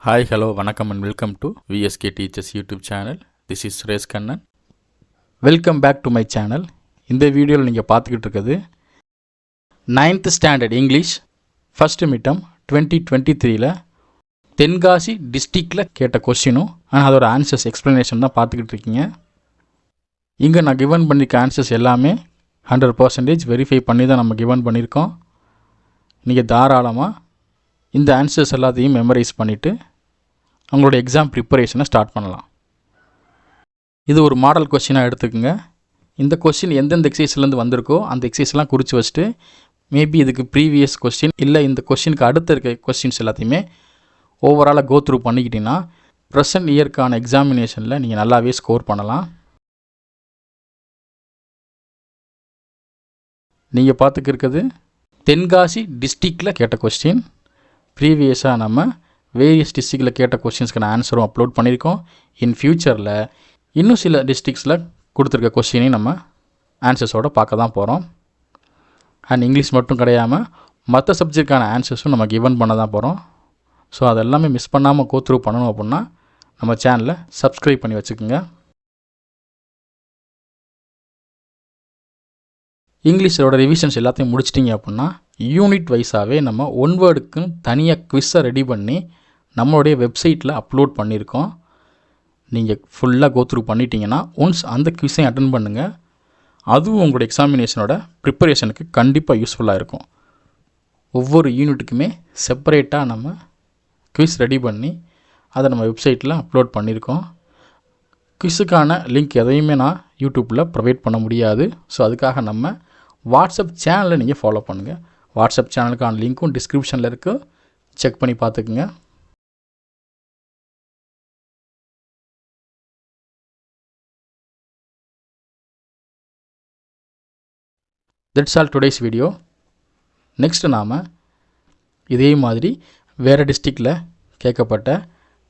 Hi, hello, வணக்கம் and welcome to VSK Teachers YouTube channel. This is Suresh Kannan. Welcome back to my channel. இந்த வீடியோவில் நீங்கள் பார்த்துக்கிட்டு இருக்கிறது 9th standard English first midterm 2023ல் தென்காசி டிஸ்ட்ரிக்டில் கேட்ட கொஸ்டினும் ஆனால் அதோட ஆன்சர்ஸ் எக்ஸ்ப்ளனேஷன் தான் பார்த்துக்கிட்டு இருக்கீங்க. இங்கே நான் கிவன் பண்ணியிருக்க ஆன்சர்ஸ் எல்லாமே 100% வெரிஃபை பண்ணி தான் நம்ம கிவன் பண்ணியிருக்கோம். நீங்கள் தாராளமாக இந்த ஆன்சர்ஸ் எல்லாத்தையும் மெமரைஸ் பண்ணிவிட்டு அவங்களோட எக்ஸாம் ப்ரிப்பரேஷனை ஸ்டார்ட் பண்ணலாம். இது ஒரு மாடல் கொஸ்டினாக எடுத்துக்கோங்க. இந்த கொஸ்டின் எந்தெந்த எக்ஸசைஸ்லேருந்து வந்திருக்கோ அந்த எக்ஸசைஸ்லாம் குறித்து வச்சுட்டு மேபி இதுக்கு ப்ரீவியஸ் கொஸ்டின் இல்லை இந்த கொஸ்டினுக்கு அடுத்த இருக்க கொஸ்டின்ஸ் எல்லாத்தையுமே ஓவராலாக கோ த்ரூ பண்ணிக்கிட்டிங்கன்னா ப்ரெசன்ட் இயர்க்கான எக்ஸாமினேஷனில் நீங்கள் நல்லாவே ஸ்கோர் பண்ணலாம். நீங்கள் பார்த்துக்கிருக்கிறது தென்காசி டிஸ்ட்ரிக்டில் கேட்ட கொஸ்டின். ப்ரீவியஸாக நம்ம வேரியஸ் டிஸ்ட்ரிக்டில் கேட்ட கொஸ்டின்ஸ்க்கான ஆன்சரும் அப்லோட் பண்ணியிருக்கோம். இன் ஃப்யூச்சரில் இன்னும் சில டிஸ்ட்ரிக்ஸில் கொடுத்துருக்க கொஸ்டினையும் நம்ம ஆன்சர்ஸோடு பார்க்க தான் போகிறோம். அண்ட் இங்கிலீஷ் மட்டும் கிடையாமல் மற்ற சப்ஜெக்டுக்கான ஆன்சர்ஸும் நம்ம கிவன் பண்ண தான் போகிறோம். ஸோ அதெல்லாமே மிஸ் பண்ணாமல் கோ த்ரூ பண்ணணும் அப்படின்னா நம்ம சேனலை சப்ஸ்கிரைப் பண்ணி வச்சுக்கோங்க. இங்கிலீஷோட ரிவிஷன்ஸ் எல்லாத்தையும் முடிச்சிட்டிங்க அப்படின்னா யூனிட் வைஸாகவே நம்ம ஒன் வேர்டுக்குன்னு தனியாக குவிஸை ரெடி பண்ணி நம்மளுடைய வெப்சைட்டில் அப்லோட் பண்ணியிருக்கோம். நீங்கள் ஃபுல்லாக கோ த்ரூ பண்ணிட்டீங்கன்னா ஒன்ஸ் அந்த குவிஸையும் அட்டன் பண்ணுங்கள். அதுவும் உங்களோட எக்ஸாமினேஷனோட ப்ரிப்பரேஷனுக்கு கண்டிப்பாக யூஸ்ஃபுல்லாக இருக்கும். ஒவ்வொரு யூனிட்டுக்குமே செப்பரேட்டாக நம்ம குவிஸ் ரெடி பண்ணி அதை நம்ம வெப்சைட்டில் அப்லோட் பண்ணியிருக்கோம். குவிஸுக்கான லிங்க் எதையுமே நான் யூடியூப்பில் ப்ரொவைட் பண்ண முடியாது. ஸோ அதுக்காக நம்ம வாட்ஸ்அப் சேனலை நீங்கள் ஃபாலோ பண்ணுங்கள். வாட்ஸ்அப் சேனலுக்கான லிங்க்கும் டிஸ்கிரிப்ஷனில் இருக்குது, செக் பண்ணி பார்த்துக்குங்க. That's all today's video. Next நாம் இதே மாதிரி வேறு டிஸ்ட்ரிக்டில் கேட்கப்பட்ட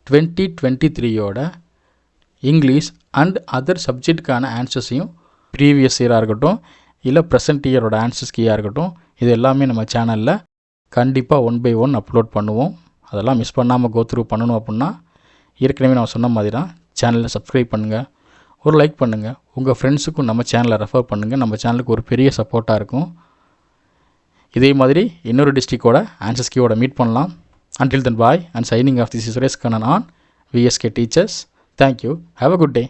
2023யோட இங்கிலீஷ் அண்ட் அதர் சப்ஜெக்டுக்கான ஆன்சர்ஸையும் ப்ரீவியஸ் இயராக இருக்கட்டும் இல்லை ப்ரெசன்ட் இயரோட ஆன்சர்ஸ் கீயாக இருக்கட்டும் இது எல்லாமே நம்ம சேனலில் கண்டிப்பாக 1 by 1 அப்லோட் பண்ணுவோம். அதெல்லாம் மிஸ் பண்ணாமல் கோ த்ரூ பண்ணணும் அப்படின்னா ஏற்கனவே நான் சொன்ன மாதிரி தான் சேனலை சப்ஸ்கிரைப் பண்ணுங்கள், ஒரு லைக் பண்ணுங்கள், உங்கள் ஃப்ரெண்ட்ஸுக்கும் நம்ம சேனலை ரெஃபர் பண்ணுங்கள். நம்ம சேனலுக்கு ஒரு பெரிய சப்போர்ட்டாக இருக்கும். இதே மாதிரி இன்னொரு டிஸ்ட்ரிக்டோட ஆன்சர்ஸ் கீயோட மீட் பண்ணலாம். Until then, bye and signing off. This is Suresh Kannan on VSK Teachers. Thank you. Have a good day.